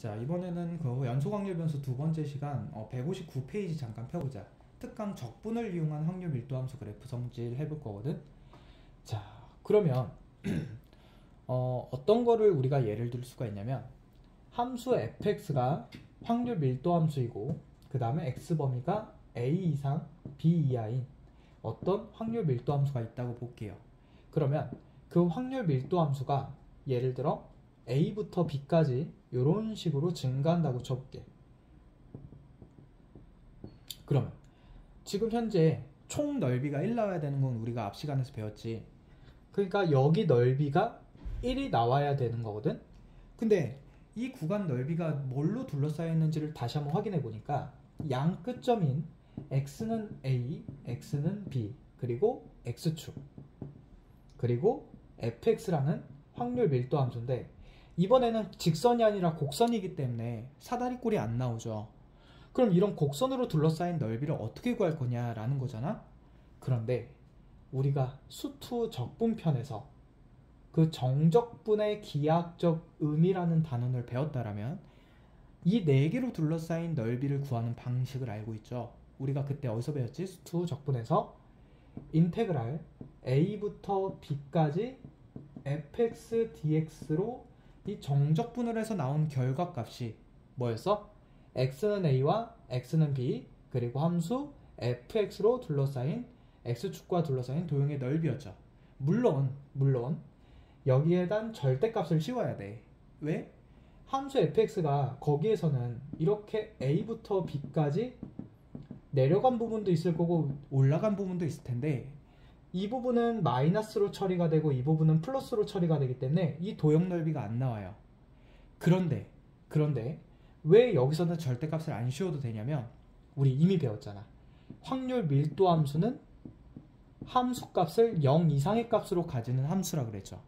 자, 이번에는 그 연속 확률 변수 두 번째 시간 159페이지 잠깐 펴보자. 특강 적분을 이용한 확률 밀도 함수 그래프 성질 해볼 거거든. 자, 그러면 어떤 거를 우리가 예를 들 수가 있냐면 함수 fx가 확률 밀도 함수이고 그 다음에 x 범위가 a 이상 b 이하인 어떤 확률 밀도 함수가 있다고 볼게요. 그러면 그 확률 밀도 함수가 예를 들어 a부터 b까지 이런 식으로 증가한다고 쳐볼게. 그러면 지금 현재 총 넓이가 1 나와야 되는 건 우리가 앞 시간에서 배웠지. 그러니까 여기 넓이가 1이 나와야 되는 거거든. 근데 이 구간 넓이가 뭘로 둘러싸여 있는지를 다시 한번 확인해 보니까 양 끝점인 x는 a, x는 b, 그리고 x축, 그리고 fx라는 확률 밀도 함수인데 이번에는 직선이 아니라 곡선이기 때문에 사다리꼴이 안 나오죠. 그럼 이런 곡선으로 둘러싸인 넓이를 어떻게 구할 거냐라는 거잖아. 그런데 우리가 수투 적분편에서 그 정적분의 기하학적 의미라는 단원을 배웠다라면 이 네 개로 둘러싸인 넓이를 구하는 방식을 알고 있죠. 우리가 그때 어디서 배웠지? 수투 적분에서 인테그랄 a부터 b까지 fx dx로 이 정적분을 해서 나온 결과값이 뭐였어? x는 a와 x는 b 그리고 함수 fx로 둘러싸인 x축과 둘러싸인 도형의 넓이였죠. 물론 여기에 단 절대값을 씌워야 돼. 왜? 함수 fx가 거기에서는 이렇게 a부터 b까지 내려간 부분도 있을 거고 올라간 부분도 있을 텐데 이 부분은 마이너스로 처리가 되고 이 부분은 플러스로 처리가 되기 때문에 이 도형 넓이가 안 나와요. 그런데 왜 여기서는 절대값을 안 씌워도 되냐면 우리 이미 배웠잖아. 확률 밀도 함수는 함수값을 0 이상의 값으로 가지는 함수라 그랬죠.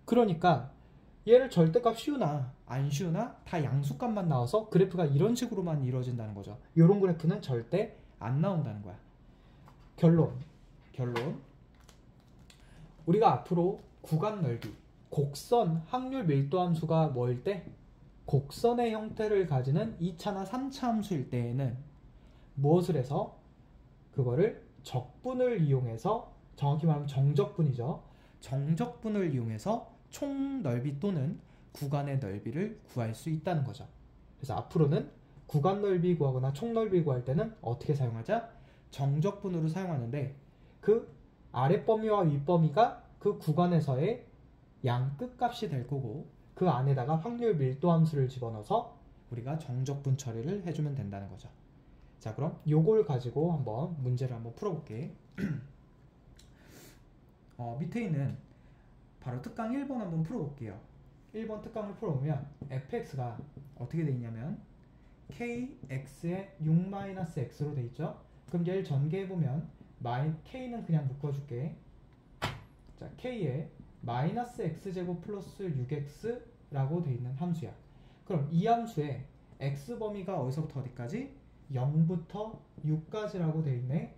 그러니까 얘를 절대값 씌우나 안 씌우나 다 양수값만 나와서 그래프가 이런 식으로만 이루어진다는 거죠. 이런 그래프는 절대 안 나온다는 거야. 결론 우리가 앞으로 구간 넓이 곡선 확률 밀도 함수가 뭐일 때? 곡선의 형태를 가지는 2차나 3차 함수일 때에는 무엇을 해서 그거를 적분을 이용해서 정확히 말하면 정적분이죠. 정적분을 이용해서 총 넓이 또는 구간의 넓이를 구할 수 있다는 거죠. 그래서 앞으로는 구간 넓이 구하거나 총 넓이 구할 때는 어떻게 사용하자? 정적분으로 사용하는데 그 아랫범위와 윗범위가 그 구간에서의 양 끝값이 될 거고 그 안에다가 확률 밀도 함수를 집어넣어서 우리가 정적분 처리를 해주면 된다는 거죠. 자, 그럼 요걸 가지고 한번 문제를 한번 풀어볼게. 밑에 있는 바로 특강 1번 한번 풀어볼게요. 1번 특강을 풀어보면 fx가 어떻게 돼 있냐면 kx에 6-x로 돼 있죠. 그럼 얘를 전개해보면 k는 그냥 묶어줄게. 자, k에 마이너스 x제곱 플러스 6x라고 돼 있는 함수야. 그럼 이 함수의 x범위가 어디서부터 어디까지? 0부터 6까지라고 돼 있네.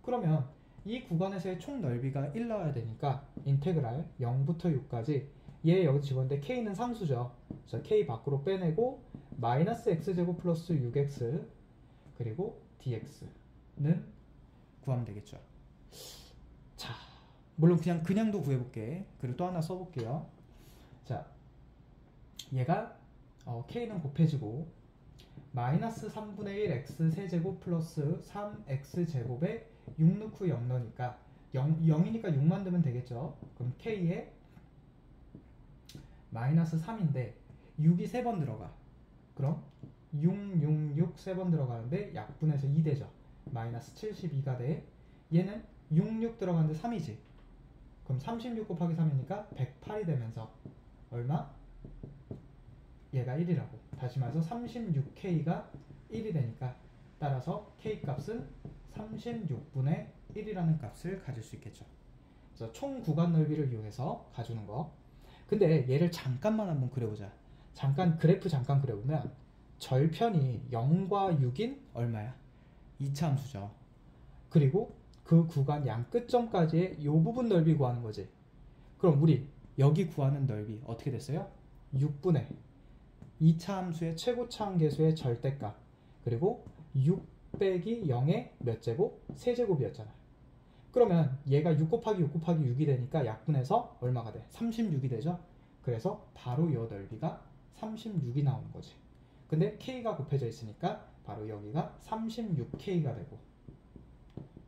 그러면 이 구간에서의 총 넓이가 1 나와야 되니까 인테그랄 0부터 6까지 얘 여기 집었는데 k는 상수죠. 그래서 k 밖으로 빼내고 마이너스 x제곱 플러스 6x 그리고 dx는 구하면 되겠죠. 자, 물론 그냥도 구해볼게. 그리고 또 하나 써볼게요. 자, 얘가 k는 곱해지고 마이너스 3분의 1 x 세제곱 플러스 3x 제곱에 6 넣고 0 넣으니까 0이니까 6 만들면 되겠죠. 그럼 k에 마이너스 3인데 6이 3번 들어가. 그럼 6, 6, 6 3번 들어가는데 약분해서 2 되죠. 마이너스 72가 돼. 얘는 6, 6 들어가는데 3이지. 그럼 36 곱하기 3이니까 108이 되면서 얼마? 얘가 1이라고. 다시 말해서 36K가 1이 되니까 따라서 K 값은 36분의 1이라는 값을 가질 수 있겠죠. 그래서 총 구간 넓이를 이용해서 가주는 거. 근데 얘를 잠깐만 한번 그려보자. 그래프 잠깐 그려보면 절편이 0과 6인 얼마야? 2차 함수죠. 그리고 그 구간 양 끝점까지의 이 부분 넓이 구하는 거지. 그럼 우리 여기 구하는 넓이 어떻게 됐어요? 6분의 2차 함수의 최고차 함계수의 절대값, 그리고 6 빼기 0의 몇 제곱? 세제곱이었잖아. 그러면 얘가 6 곱하기 6 곱하기 6이 되니까 약분해서 얼마가 돼? 36이 되죠? 그래서 바로 이 넓이가 36이 나오는 거지. 근데 K가 곱해져 있으니까 바로 여기가 36K가 되고,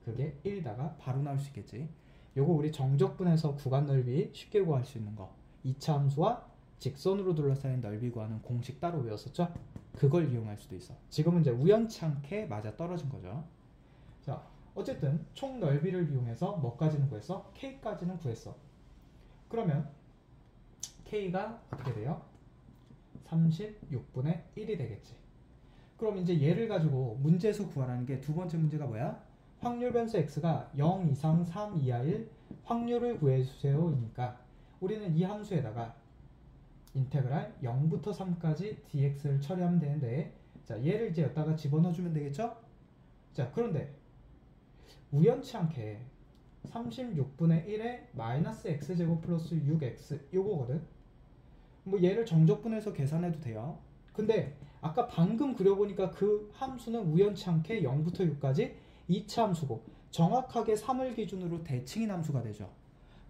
그게 1이다가 바로 나올 수 있겠지. 요거 우리 정적분해서 구간 넓이 쉽게 구할 수 있는 거, 2차 함수와 직선으로 둘러싸인 넓이 구하는 공식 따로 외웠었죠? 그걸 이용할 수도 있어. 지금은 이제 우연치 않게 맞아 떨어진 거죠. 자, 어쨌든 총 넓이를 이용해서 뭐까지는 구했어? K까지는 구했어. 그러면 K가 어떻게 돼요? 36분의 1이 되겠지. 그럼 이제 얘를 가지고 문제에서 구하라는 게 두 번째 문제가 뭐야? 확률 변수 x가 0 이상 3 이하일 확률을 구해주세요 이니까 우리는 이 함수에다가 인테그랄 0부터 3까지 dx를 처리하면 되는데, 자, 얘를 이제 여기다가 집어넣어주면 되겠죠? 자, 그런데 우연치 않게 36분의 1에 마이너스 x제곱 플러스 6x 요거거든. 뭐 얘를 정적분해서 계산해도 돼요. 근데 아까 방금 그려보니까 그 함수는 우연치 않게 0부터 6까지 2차 함수고 정확하게 3을 기준으로 대칭인 함수가 되죠.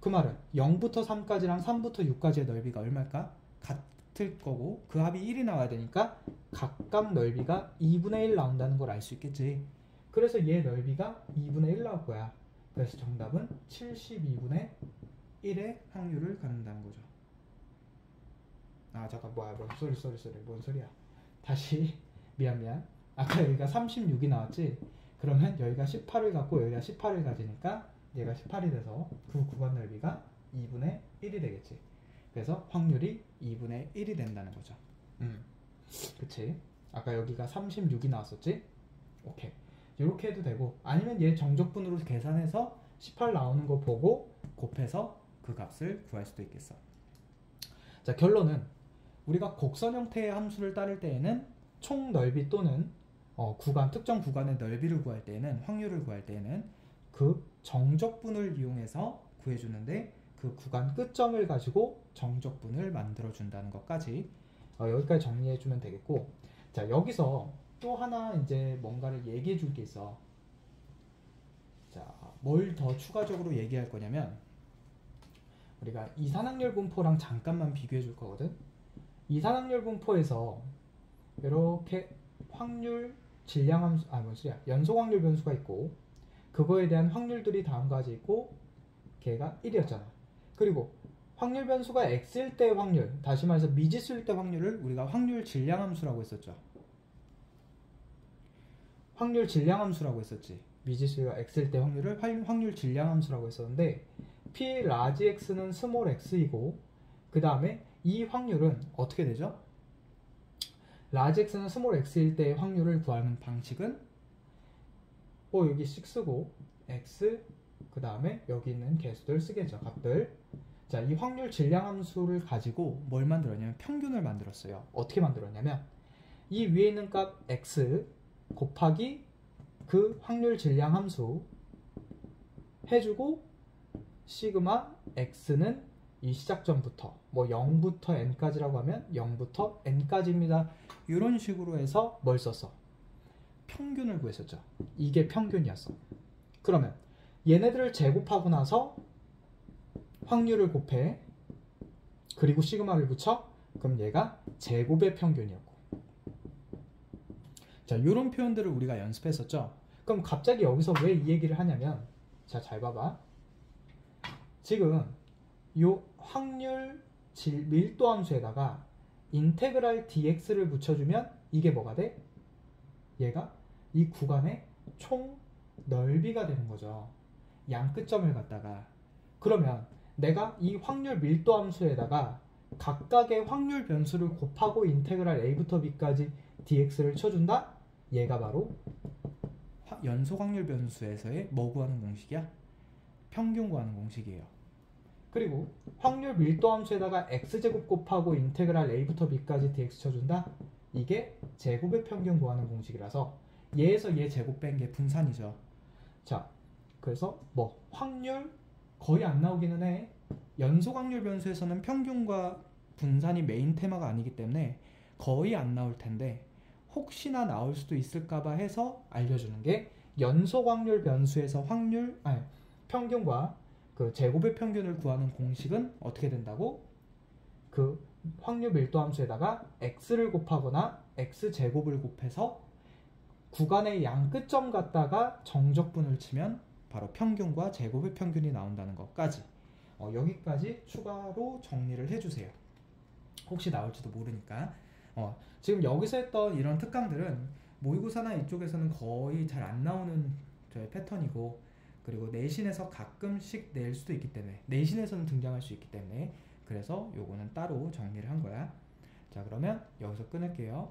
그 말은 0부터 3까지랑 3부터 6까지의 넓이가 얼마일까? 같을 거고 그 합이 1이 나와야 되니까 각각 넓이가 2분의 1 나온다는 걸 알 수 있겠지. 그래서 얘 넓이가 2분의 1 나올 거야. 그래서 정답은 72분의 1의 확률을 갖는다는 거죠. 아 잠깐 뭐야 쏘리 뭔 소리야. 다시 미안. 아까 여기가 36이 나왔지. 그러면 여기가 18을 갖고 여기가 18을 가지니까 얘가 18이 돼서 그 구간 넓이가 2분의 1이 되겠지. 그래서 확률이 2분의 1이 된다는 거죠. 그치. 아까 여기가 36이 나왔었지. 오케이. 이렇게 해도 되고, 아니면 얘 정적분으로 계산해서 18 나오는 거 보고 곱해서 그 값을 구할 수도 있겠어. 자, 결론은 우리가 곡선 형태의 함수를 따를 때에는 총 넓이 또는 구간, 특정 구간의 넓이를 구할 때에는, 확률을 구할 때에는 그 정적분을 이용해서 구해주는데 그 구간 끝점을 가지고 정적분을 만들어준다는 것까지 여기까지 정리해주면 되겠고, 자, 여기서 또 하나 이제 뭔가를 얘기해 줄 게 있어. 자, 뭘 더 추가적으로 얘기할 거냐면 우리가 이산확률 분포랑 잠깐만 비교해 줄 거거든. 이산확률 분포에서 이렇게 확률 질량함수, 뭔 소리야, 연속 확률 변수가 있고 그거에 대한 확률들이 다음과 같이 있고 걔가 1이었잖아. 그리고 확률 변수가 x일 때의 확률, 다시 말해서 미지수일 때 확률을 우리가 확률 질량함수라고 했었죠. 확률 질량함수라고 했었지. 미지수가 x일 때 확률을 확률 질량함수라고 했었는데 p 라지 x는 스몰 x이고 그 다음에 이 확률은 어떻게 되죠? 라지 x는 스몰 x일 때의 확률을 구하는 방식은 여기 6고 x 그 다음에 여기 있는 개수들 쓰겠죠. 값들. 자, 이 확률 질량함수를 가지고 뭘 만들었냐면 평균을 만들었어요. 어떻게 만들었냐면 이 위에 있는 값 x 곱하기 그 확률 질량함수 해주고 시그마 x는 이 시작점부터 뭐 0부터 n까지라고 하면 0부터 n까지입니다. 이런 식으로 해서 뭘 썼어? 평균을 구했었죠. 이게 평균이었어. 그러면 얘네들을 제곱하고 나서 확률을 곱해 그리고 시그마를 붙여, 그럼 얘가 제곱의 평균이었고. 자, 이런 표현들을 우리가 연습했었죠. 그럼 갑자기 여기서 왜 이 얘기를 하냐면, 자, 잘 봐봐. 지금 요 확률 밀도 함수에다가 인테그랄 dx를 붙여주면 이게 뭐가 돼? 얘가 이 구간의 총 넓이가 되는 거죠. 양 끝점을 갖다가. 그러면 내가 이 확률 밀도 함수에다가 각각의 확률 변수를 곱하고 인테그랄 a부터 b까지 dx를 쳐준다? 얘가 바로 연속 확률 변수에서의 뭐 구하는 공식이야? 평균 구하는 공식이에요. 그리고 확률 밀도 함수에다가 x제곱 곱하고 인테그랄 a부터 b까지 dx 쳐준다? 이게 제곱의 평균 구하는 공식이라서 얘에서 얘 제곱 뺀 게 분산이죠. 자, 그래서 뭐 확률 거의 안 나오기는 해. 연속 확률 변수에서는 평균과 분산이 메인 테마가 아니기 때문에 거의 안 나올 텐데 혹시나 나올 수도 있을까봐 해서 알려주는 게 연속 확률 변수에서 평균과 그 제곱의 평균을 구하는 공식은 어떻게 된다고? 그 확률 밀도 함수에다가 x를 곱하거나 x제곱을 곱해서 구간의 양 끝점 갖다가 정적분을 치면 바로 평균과 제곱의 평균이 나온다는 것까지 여기까지 추가로 정리를 해주세요. 혹시 나올지도 모르니까. 지금 여기서 했던 이런 특강들은 모의고사나 이쪽에서는 거의 잘 안 나오는 저의 패턴이고, 그리고 내신에서 가끔씩 낼 수도 있기 때문에, 내신에서는 등장할 수 있기 때문에, 그래서 요거는 따로 정리를 한 거야. 자, 그러면 여기서 끊을게요.